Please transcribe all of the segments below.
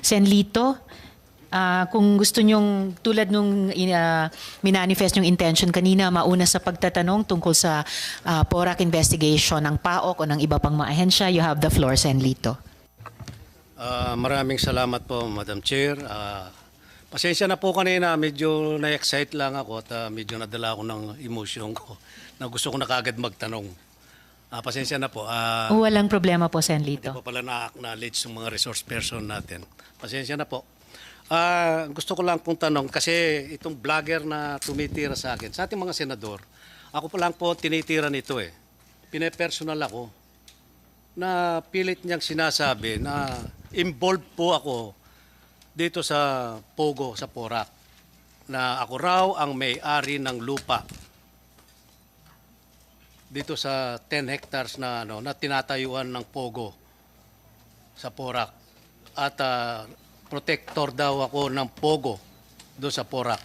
Sen Lito, kung gusto nyong tulad nung minanifest yung intention kanina, mauna sa pagtatanong tungkol sa PORAC investigation ng PAOK o ng iba pang mga ahensya, you have the floor, Sen Lito. Maraming salamat po, Madam Chair. Pasensya na po kanina, medyo na-excite lang ako at medyo nadala ako ng emotion ko na gusto ko na kagad magtanong. Pasensya na po. Walang problema po, Sen Hindi Lito. po pala na-acknowledge yung mga resource person natin. Pasensya na po. Gusto ko lang pong tanong kasi itong vlogger na tumitira sa akin, sa ating mga senador, ako pa lang po tinitira nito eh. Pinepersonal ako na pilit niyang sinasabi na involved po ako dito sa Pogo, sa PORAC, na ako raw ang may-ari ng lupa dito sa 10 hectares na na tinatayuan ng Pogo sa PORAC. At protector daw ako ng Pogo doon sa PORAC.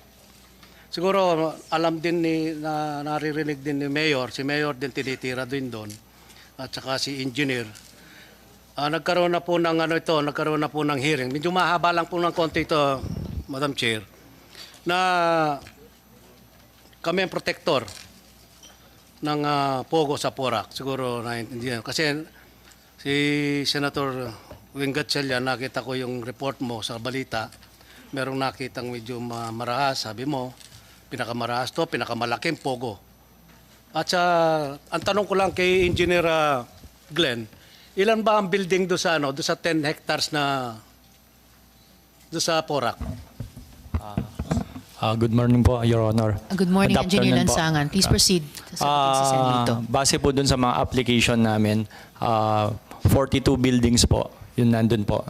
Siguro alam din na naririnig din ni Mayor, si Mayor din tinitira din doon at saka si Engineer. Nagkaroon na po ng nagkaroon na po ng hearing. Medyo mahaba lang po ng konti ito, Madam Chair, na kami ang protector ng Pogo sa PORAC. Siguro naiintindihan. Kasi si Senator Wing Gatchalian, nakita ko yung report mo sa balita. Merong nakitang medyo marahas, sabi mo, pinakamarahas to, pinakamalaking Pogo. At ang tanong ko lang kay Engineer Glenn, ilan ba ang building do sa do sa 10 hectares na do sa PORAC? Good morning po, Your Honor. Good morning, Good Engineer afternoon po. Lansangan. Please proceed. Sasagutin si Sen Lito. Base po dun sa mga application namin, 42 buildings po, yun nandun po.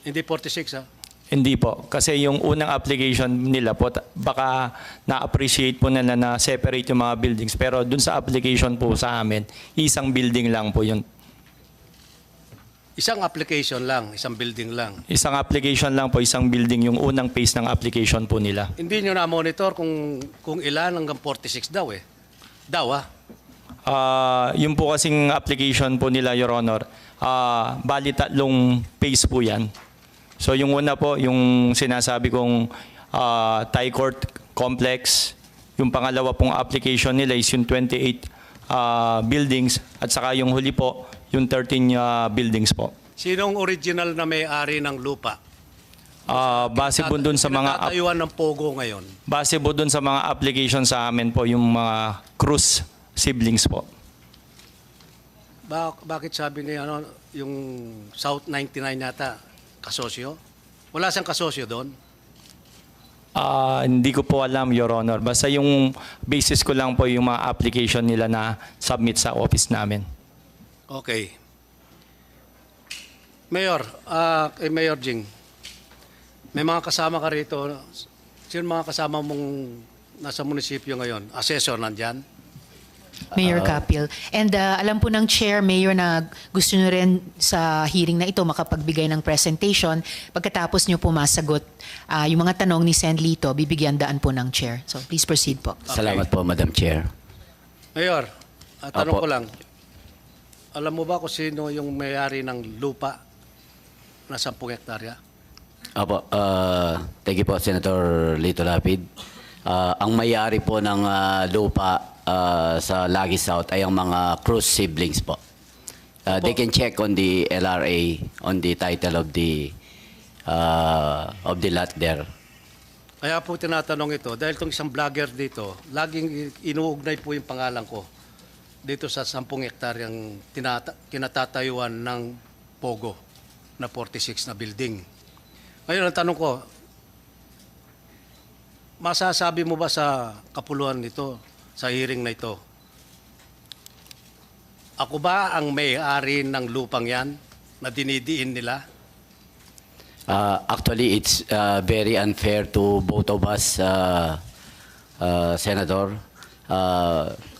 Hindi 46 ha? Hindi po, kasi yung unang application nila po, baka na-appreciate po nila na separate yung mga buildings. Pero dun sa application po sa amin, isang building lang po yun. Isang application lang, isang building lang. Isang application lang po, isang building, yung unang phase ng application po nila. Hindi nyo na-monitor kung ilan hanggang 46 daw eh. Daw ha? Yung po kasing application po nila, Your Honor, bali tatlong phase po yan. So yung una po, yung sinasabi kong Thai Court Complex, yung pangalawa pong application nila is yung 28 buildings, at saka yung huli po, yung 13 buildings po. Sinong original na may-ari ng lupa? Base po dun sa mga Pinatayuan ng Pogo ngayon. base po dun sa mga application sa amin po, yung mga Cruz siblings po. Bakit sabi niya yung South 99 yata kasosyo? Wala siyang kasosyo doon? Hindi ko po alam, Your Honor. Basta yung basis ko lang po yung mga application nila na submit sa office namin. Okay. Mayor, Mayor Jing, may mga kasama ka rito. Sino mga kasama mong nasa munisipyo ngayon? Assessor nandyan? Mayor Capil. And alam po ng Chair, Mayor, na gusto nyo rin sa hearing na ito makapagbigay ng presentation. Pagkatapos nyo po masagot yung mga tanong ni Sen Lito, bibigyan daan po ng Chair. So please proceed po. Salamat po, Madam Chair. Mayor, tanong Opo. ko lang. Alam mo ba kung sino yung may-ari ng lupa na 10 hektarya? Opo, thank you po, Senator Lito Lapid. Ang may-ari po ng lupa sa Lagi South ay ang mga Cruz siblings po. They can check on the LRA, on the title of the lot there. Kaya po tinatanong ito, dahil itong isang vlogger dito, laging inuugnay po yung pangalan ko dito sa 10 hektaryang kinatatayuan ng Pogo na 46 na building. Ngayon, ang tanong ko, masasabi mo ba sa kapuluhan nito, sa hearing na ito, ako ba ang may-ari ng lupang yan na dinidiin nila? Actually, it's very unfair to both of us, Senator.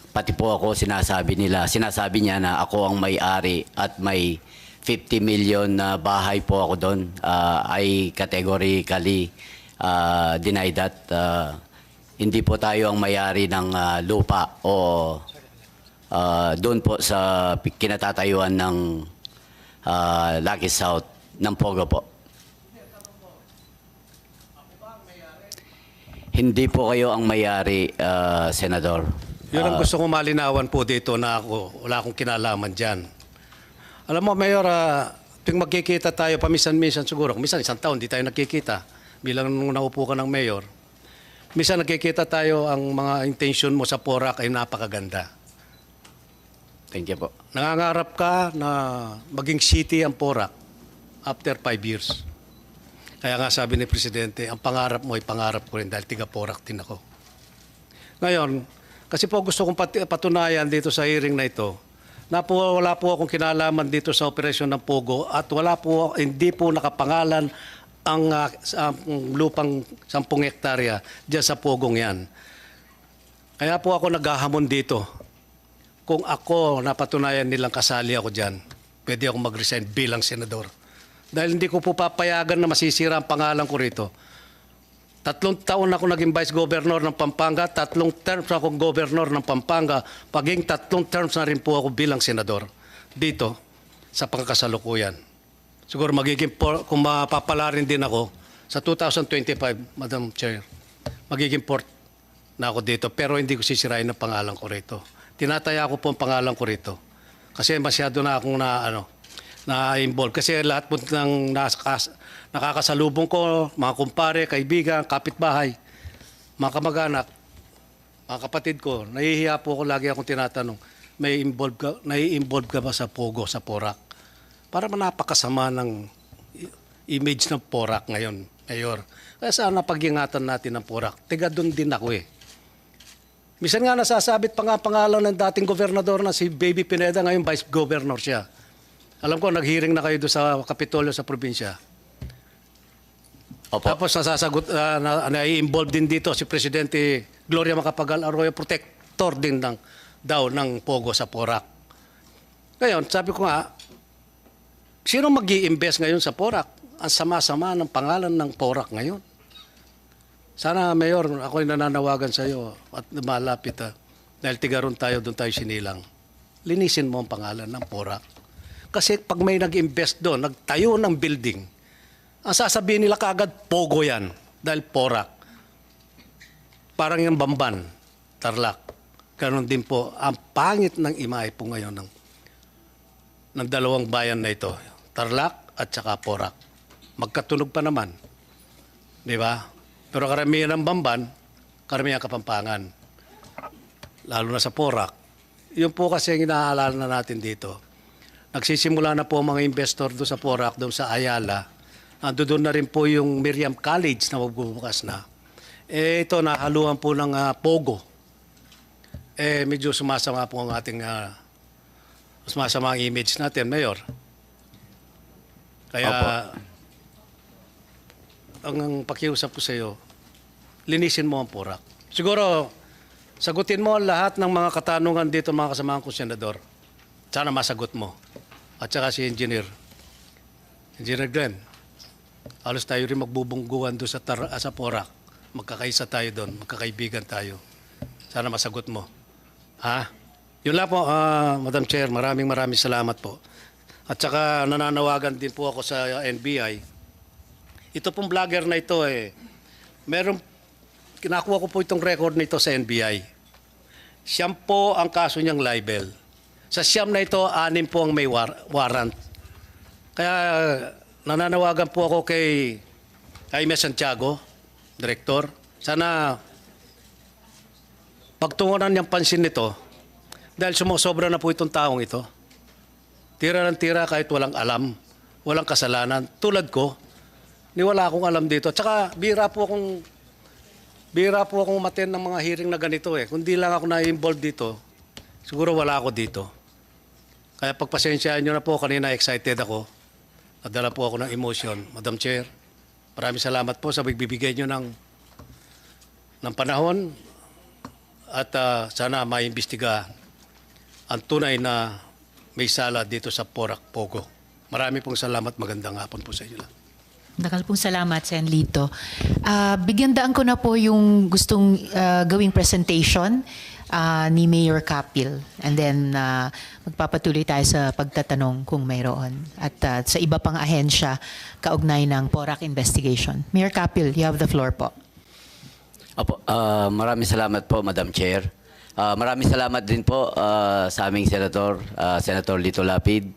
Pati po ako sinasabi niya na ako ang may-ari at may 50 million na bahay po ako doon. I categorically deny that. Hindi po tayo ang may-ari ng lupa o doon po sa kinatatayuan ng Lucky South ng Pogo po. Hindi po kayo ang may-ari, Senador. Yun ang gusto kong malinawan po dito na ako, wala akong kinalaman dyan. Alam mo, Mayor, tuwing magkikita tayo, paminsan-minsan siguro, minsan isang taon, di tayo nagkikita. Bilang nung naupo ka ng Mayor, minsan nagkikita tayo, ang mga intention mo sa Porac ay napakaganda. Thank you po. Nangangarap ka na maging city ang Porac after 5 years. Kaya nga sabi ni Presidente, ang pangarap mo ay pangarap ko rin dahil tiga Porac din ako. Ngayon, kasi po gusto kong patunayan dito sa hearing na ito na wala po akong kinalaman dito sa operasyon ng Pogo at hindi po nakapangalan ang lupang 10 hektarya dyan sa Pogong yan. Kaya po ako naghahamon dito. Kung ako napatunayan nilang kasali ako dyan, pwede akong mag-resign bilang senador. Dahil hindi ko po papayagan na masisira ang pangalan ko rito. 3 taon ako naging Vice Governor ng Pampanga, 3 terms akong Governor ng Pampanga, paging 3 terms na rin po ako bilang senador dito sa pangkasalukuyan. Siguro kung mapapala rin din ako sa 2025, Madam Chair, magiging 4th na ako dito pero hindi ko sisirain ang pangalan ko rito. Tinataya ko po ang pangalan ko rito kasi masyado na akong na-involve. Kasi lahat po ng nakakasalubong ko, mga kumpare, kaibigan, kapitbahay, mga kamag-anak, mga kapatid ko, nahihiya po ako, lagi akong tinatanong, nai-involve ka ba sa Pogo, sa Porac? Para napakasama ng image ng Porac ngayon, Mayor. Kaya sana pag-ingatan natin ng Porac. Tiga doon din ako eh. Minsan nga nasasabit pa nga pangalan ng dating gobernador na si Baby Pineda, ngayon Vice Governor siya. Alam ko, nag-hearing na kayo doon sa Kapitolyo sa probinsya. Opo. Tapos na-involve din dito si Presidente Gloria Macapagal Arroyo, protector din ng Pogo sa Porac. Ngayon, sabi ko nga, sino mag-i-invest ngayon sa Porac? Ang sama-sama ng pangalan ng Porac ngayon. Sana, Mayor, ako'y nananawagan sa iyo at malapit dahil tigaron tayo, doon tayo sinilang. Linisin mo ang pangalan ng Porac. Kasi pag may nag-invest doon, nagtayo ng building, ang sasabihin nila kaagad, Pogo yan. Dahil Porac. Parang yung Bamban, Tarlac. Ganon din po, ang pangit ng imahe po ngayon ng dalawang bayan na ito. Tarlac at saka Porac. Magkatunog pa naman. Di ba? Pero karamihan ng Bamban, karamihan Kapampangan. Lalo na sa Porac. Yun po kasi ang inaalala na natin dito. Nagsisimula na po ang mga investor doon sa Porac, doon sa Ayala. Doon na rin po yung Miriam College na magbubukas na. Ito, nahaluan po ng Pogo. Medyo sumasama po ang ating sumasama ang image natin, Mayor. Kaya, ang pakiusap ko sa iyo, linisin mo ang Porac. Siguro, sagutin mo lahat ng mga katanungan dito, mga kasamahan ko, Senador. Sana masagot mo. At saka si Engineer Glenn. Halos tayo rin magbubungguan doon sa Porac. Magkakaisa tayo doon, magkakaibigan tayo. Sana masagot mo. Yun lang po, Madam Chair, maraming salamat po. At saka nananawagan din po ako sa NBI. Ito pong vlogger na ito kinakuha ko po itong record nito sa NBI. Siyam po ang kaso niyang libel. Sa siyam na ito, 6 po ang may warrant. Kaya nananawagan po ako kay Jaime Santiago, Director. Sana pagtungunan niyang pansin nito dahil sumusobra na po itong taong ito. Tira ng tira kahit walang alam, walang kasalanan. Tulad ko, wala akong alam dito. Tsaka bira po akong umattend ng mga hearing na ganito eh. Kung di lang ako na-involved dito, siguro wala ako dito. Kaya pagpasensyaan nyo na po, kanina excited ako. Nadala po ako ng emotion. Madam Chair, maraming salamat po sa pagbibigay nyo ng panahon at sana maimbestiga ang tunay na may sala dito sa Porac, Pogo. Marami pong salamat. Magandang hapon po sa inyo lang. Nakal pong salamat, Sen. Lito. Bigyan daan ko na po yung gustong gawing presentation ni Mayor Capil. And then magpapatuloy tayo sa pagtatanong kung mayroon. At sa iba pang ahensya, kaugnay ng Porac investigation. Mayor Capil, you have the floor po. Apo, maraming salamat po, Madam Chair. Maraming salamat din po sa aming Senator, Senator Lito Lapid.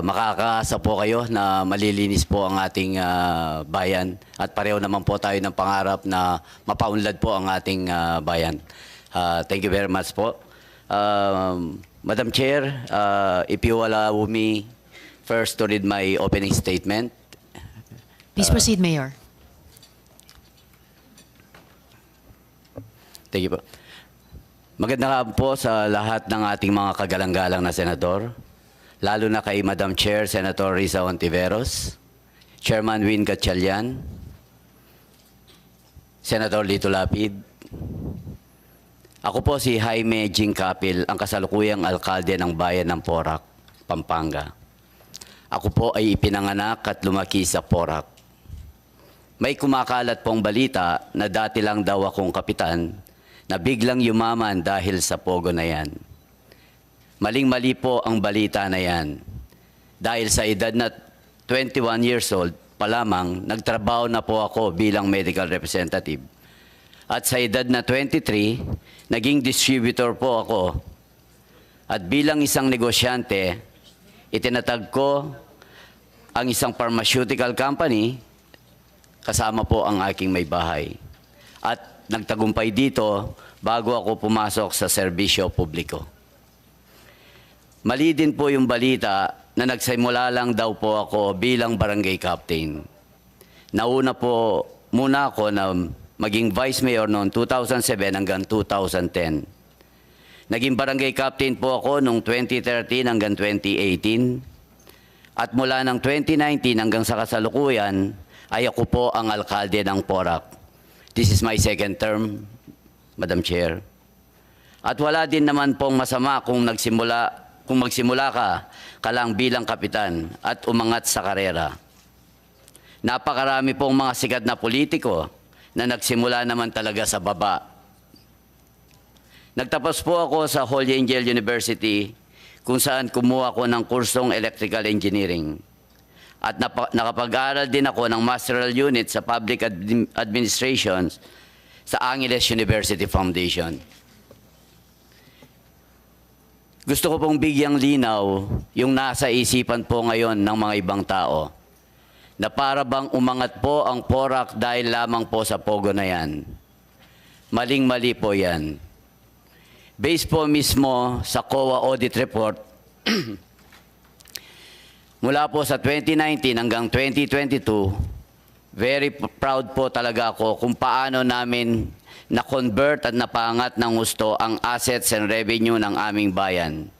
Makakaasa po kayo na malilinis po ang ating bayan at pareho naman po tayo ng pangarap na mapaunlad po ang ating bayan. Thank you very much po. Madam Chair, if you allow me first to read my opening statement. Please proceed, Mayor. Thank you po. Magandang hapon po sa lahat ng ating mga kagalang-galang na senador, lalo na kay Madam Chair, Senator Risa Hontiveros, Chairman Win Gatchalian, Senator Lito Lapid. Ako po si Jaime Jing Capil, ang kasalukuyang alkalde ng bayan ng Porac, Pampanga. Ako po ay ipinanganak at lumaki sa Porac. May kumakalat pong balita na dati lang daw akong kapitan na biglang yumaman dahil sa pogo na yan. Maling-mali po ang balita na yan. Dahil sa edad na 21 years old pa lamang, nagtrabaho na po ako bilang medical representative. At sa edad na 23, naging distributor po ako. At bilang isang negosyante, itinatag ko ang isang pharmaceutical company, kasama po ang aking may bahay. At nagtagumpay dito bago ako pumasok sa serbisyo publiko. Mali din po yung balita na nagsimula lang daw po ako bilang barangay captain. Nauna po muna ako na maging vice mayor noong 2007 hanggang 2010. Naging barangay captain po ako noong 2013 hanggang 2018. At mula ng 2019 hanggang sa kasalukuyan, ay ako po ang alkalde ng Porac. This is my second term, Madam Chair. At wala din naman pong masama kung magsimula ka lang bilang kapitan at umangat sa karera. Napakarami pong mga sikat na politiko na nagsimula naman talaga sa baba. Nagtapos po ako sa Holy Angel University kung saan kumuha ko ng kursong electrical engineering. At nakapag-aral din ako ng masteral unit sa public administration sa Angeles University Foundation. Gusto ko pong bigyang linaw yung nasa isipan po ngayon ng mga ibang tao na para bang umangat po ang Porac dahil lamang po sa pogo na yan. Maling-mali po yan. Based po mismo sa COA audit report, mula po sa 2019 hanggang 2022, very proud po talaga ako kung paano namin na-convert at napangat ng gusto ang assets and revenue ng aming bayan.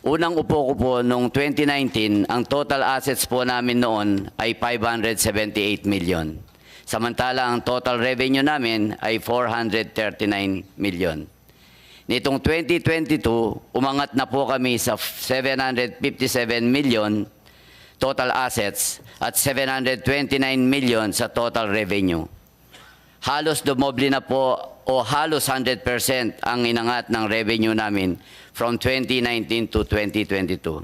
Unang upo ko po noong 2019, ang total assets po namin noon ay 578 million. Samantala ang total revenue namin ay 439 million. Nitong 2022, umangat na po kami sa 757 million total assets at 729 million sa total revenue. Halos dumoble na po o halos 100% ang inangat ng revenue namin from 2019 to 2022.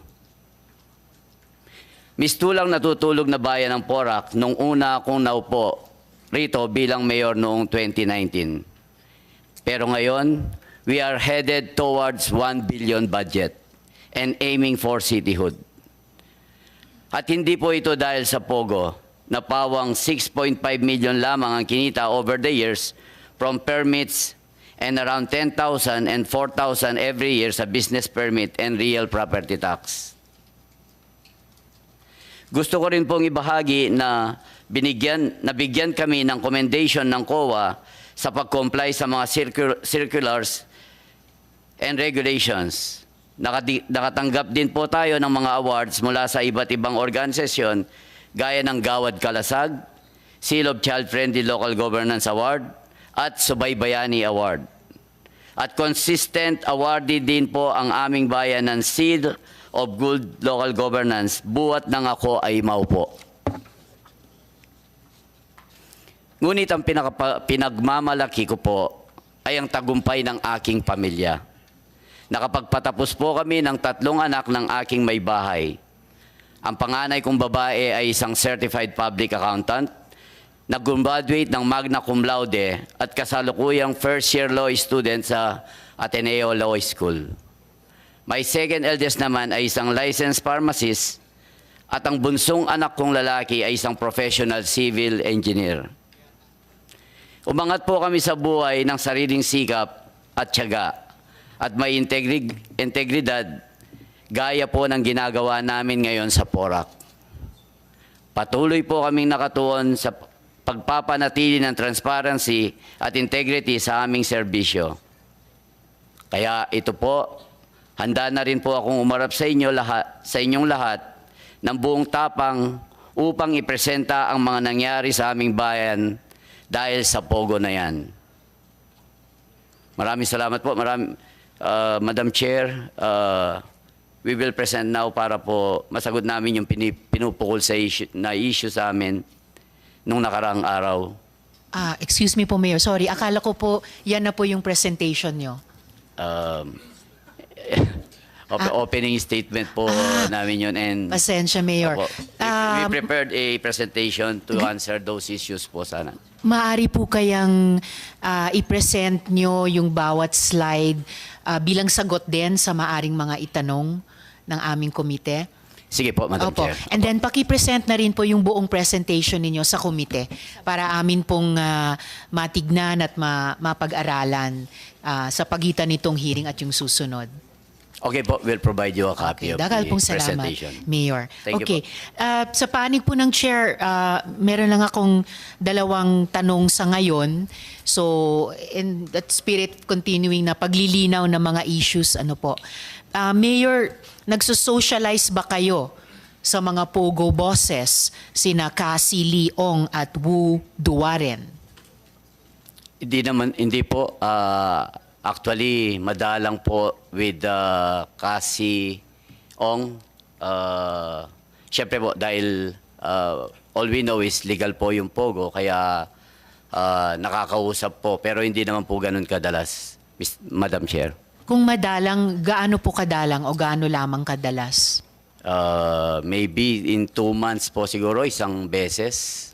Mistulang natutulog na bayan ng Porac nung una akong naupo rito bilang mayor noong 2019. Pero ngayon, we are headed towards 1 billion budget and aiming for cityhood. At hindi po ito dahil sa pogo, na pawang 6.5 million lamang ang kinita over the years from permits and around 10,000 and 4,000 every year sa business permit and real property tax. Gusto ko rin pong ibahagi na nabigyan kami ng commendation ng COA sa pag-comply sa mga circulars and regulations. Nakatanggap din po tayo ng mga awards mula sa iba't ibang organisasyon gaya ng Gawad Kalasag, Seal of Child Friendly Local Governance Award, at Subaybayani Award. At consistent awardee din po ang aming bayan ng Seal of Good Local Governance, buwat nang ako ay maupo. Ngunit ang pinagmamalaki ko po ay ang tagumpay ng aking pamilya. Nakapagpatapos po kami ng 3 anak ng aking may bahay. Ang panganay kong babae ay isang certified public accountant nag-graduate ng magna cum laude at kasalukuyang first-year law student sa Ateneo Law School. My second eldest naman ay isang licensed pharmacist at ang bunsong anak kong lalaki ay isang professional civil engineer. Umangat po kami sa buhay ng sariling sikap at tiyaga at may integridad gaya po ng ginagawa namin ngayon sa PORAC. Patuloy po kaming nakatuon sa pagpapanatili ng transparency at integrity sa aming serbisyo. Kaya ito po, handa na rin po akong umarap sa inyong lahat ng buong tapang upang ipresenta ang mga nangyari sa aming bayan dahil sa pogo na yan. Maraming salamat po. Madam Chair, we will present now para po masagot namin yung pinupukol sa issue sa amin nung nakaraang araw. Excuse me po, Mayor. Sorry, akala ko po yan na po yung presentation nyo. Opening statement po namin yun. And Pasensya, Mayor. Opo. We prepared a presentation to answer those issues po sana. Maari po kayang i-present nyo yung bawat slide bilang sagot din sa maaring mga itanong ng aming komite? Sige po, Madam Opo. Chair. And then paki-present na rin po yung buong presentation ninyo sa komite para amin pong matignan at mapag-aralan sa pagitan nitong hearing at yung susunod. Okay po, we'll provide you a copy of Dagal the pong salamat, presentation. Mayor. Thank you Okay. Sa panig po ng Chair, meron lang akong dalawang tanong sa ngayon. So, in that spirit, continuing na paglilinaw ng mga issues, ano po. Mayor, nagsusocialize ba kayo sa mga pogo bosses, sina Cassie Leong at Wu Duaren? Hindi po. Actually, madalang po with Cassie Ong. Siyempre po, dahil all we know is legal po yung pogo, kaya nakakausap po. Pero hindi naman po ganun kadalas, Madam Chair. Kung madalang, gaano po kadalang o gaano lamang kadalas? Maybe in 2 months po siguro, isang beses.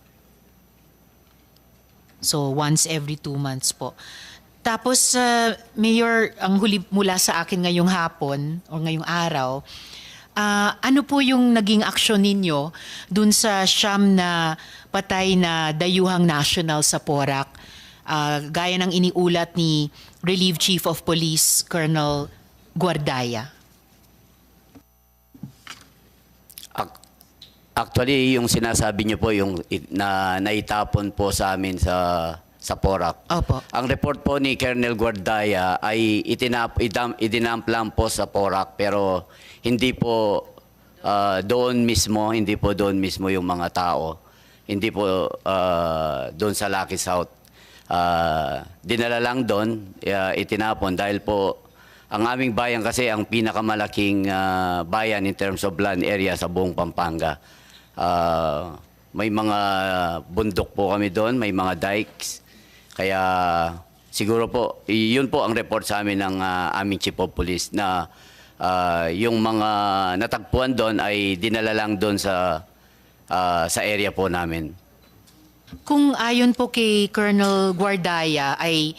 So, once every 2 months po. Tapos, Mayor, ang huli mula sa akin ngayong hapon o ngayong araw, ano po yung naging aksyon ninyo dun sa siyam na patay na dayuhang national sa PORAC? Gaya ng iniulat ni Relieved Chief of Police Colonel Guardaya. Actually, yung sinasabi niyo po, yung naitapon po sa amin sa PORAC. Opo. Ang report po ni Colonel Guardaya ay idinump lang po sa PORAC, pero hindi po doon mismo yung mga tao. Hindi po doon sa Lucky South. Dinala lang doon, itinapon dahil po ang aming bayan kasi ang pinakamalaking bayan in terms of land area sa buong Pampanga. May mga bundok po kami doon, may mga dikes. Kaya siguro po, yun po ang report sa amin ng aming Chief of Police na yung mga natagpuan doon ay dinala lang doon sa area po namin. Kung ayon po kay Colonel Guardaya ay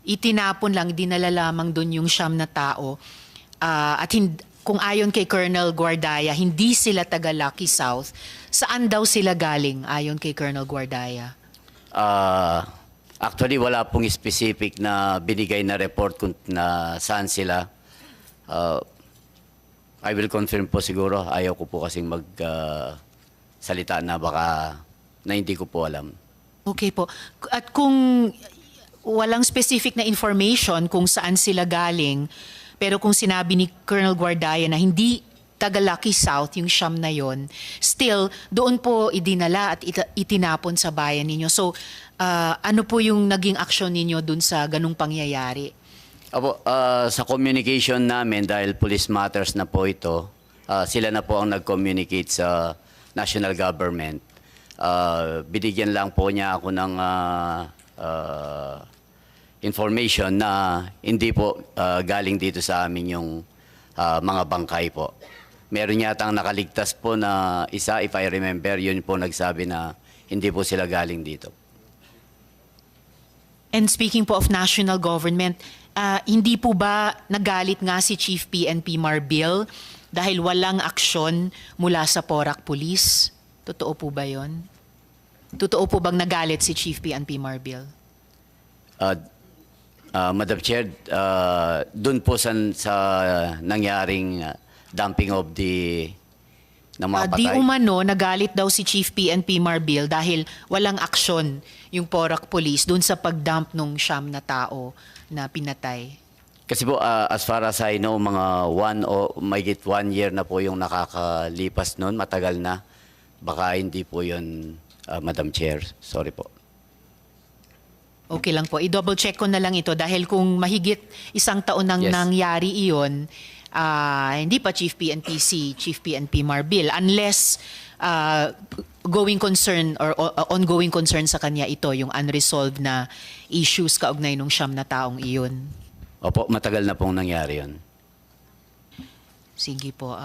itinapon lang, dinala lamang doon yung siyam na tao. Kung ayon kay Colonel Guardaya, hindi sila taga Lucky South, saan daw sila galing ayon kay Colonel Guardaya? Actually, wala pong specific na binigay na report kung na saan sila. I will confirm po siguro. Ayaw ko po kasing salita na baka na hindi ko po alam. Okay po. At kung walang specific na information kung saan sila galing, pero kung sinabi ni Colonel Guardaya na hindi taga Lucky South yung siyam na yon, still doon po idinala at itinapon sa bayan ninyo. So ano po yung naging aksyon ninyo doon sa ganung pangyayari? Apo, sa communication namin, dahil police matters na po ito, sila na po ang nag-communicate sa national government. Binigyan lang po niya ako ng information na hindi po galing dito sa amin yung mga bangkay po. Meron yatang nakaligtas po na isa, if I remember, yun po nagsabi na hindi po sila galing dito. And speaking po of national government, hindi po ba nagalit nga si Chief PNP Marbil dahil walang aksyon mula sa Porac Police? Totoo po ba yon? Totoo po bang nagalit si Chief PNP Marbil? Madam Chair, doon po sa nangyaring dumping of ng mga Di patay. umano, nagalit daw si Chief PNP Marbil dahil walang aksyon yung Porac Police dun sa pagdump nung 9 na tao na pinatay. Kasi po, as far as I know, mga 1 year na po yung nakakalipas noon, matagal na. Baka hindi po yun, Madam Chair. Sorry po. Okay lang po. I-double check ko na lang ito dahil kung mahigit 1 taon nang Yes. nangyari iyon, hindi pa Chief PNP si Chief PNP Marbil unless going concern or ongoing concern sa kanya ito, yung unresolved na issues kaugnay nung 9 na taong iyon. Opo, matagal na pong nangyari yun. Sige po.